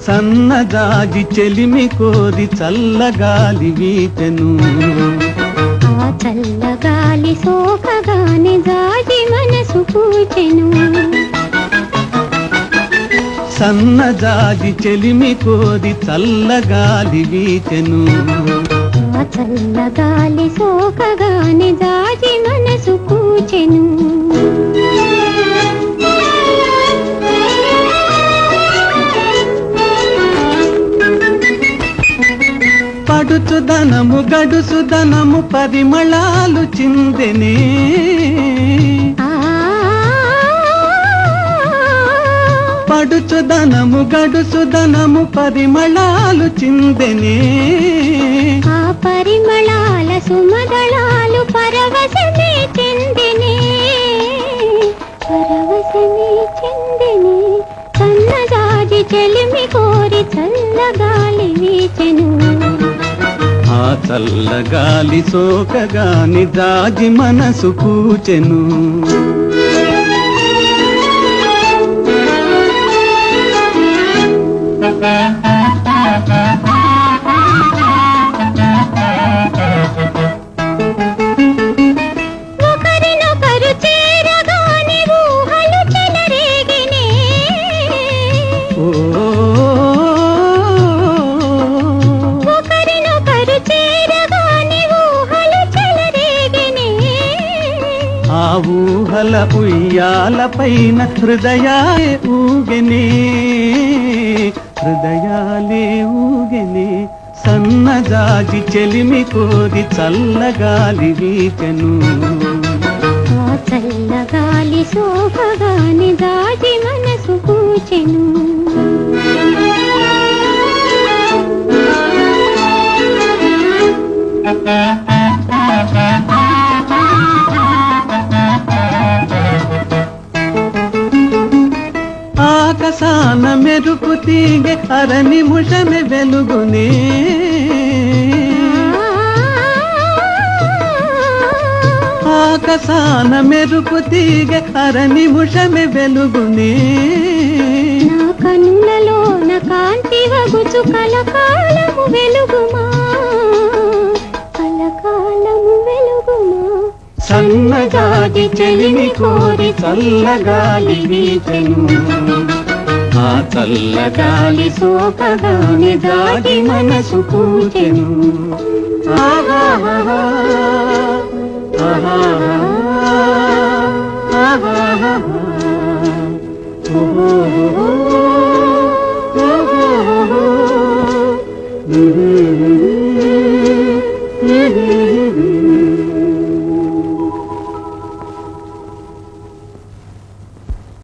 సన్నజాజి చెలిమి కోరి చల్లగాలి వీచెను. ఆ చల్లగాలి సోకగానే జాజి మనసు పూచెను. సన్నజాజి చెలిమి కోరి చల్లగాలి వీచెను. ఆ చల్లగాలి సోకగానే జాజి మనసు పూచెను. పడుచుదనము గడుసుదనము పరిమళాలు చిందెనే. పడుచుదనము గడుసుదనము పరిమళాలు చిందెనే. ఆ పరిమళాల సుమదళాలు పరవశమే చెందెనే. పరవశమే చెందెనే. సన్నజాజి చెలిమి కోరి చల్లగాలి వీచెను. ఆ చల్లగాలి సోకగాని జాజి మనసు పూచెను. ఒకరినొకరు చేరగానే ఊహలు చెలరేగినే. ఒకరినొకరు చేరగానే ఊహలు చెలరేగినే. ఆ ఊహల ఉయ్యాల పైన హృదయాలే ఊగెనే. హృదయాలే ఊగెనే. సన్నజాజి చెలిమి కోరి చల్లగాలి వీచెను. ఆ చల్లగాలి సోకగానే జాజి మనసు పూచెను. ఆకాశాన మెరుపు తీగె అర నిమిషమే వెలుగునే. ఆకాశాన మెరుపు తీగె అర నిమిషమే వెలుగునే. నా కన్నులలోన కాంతి వగుచు కలకాలము వెలుగుమా. కలకాలము వెలుగుమా. సన్నజాజి చెలిమి కోరి చల్లగాలి వీచెను. ఆ చల్లగాలి సోకగాని జాజి మనసు పూచెను. ఆహాహా ఆహాహా ఆహాహా ఓహో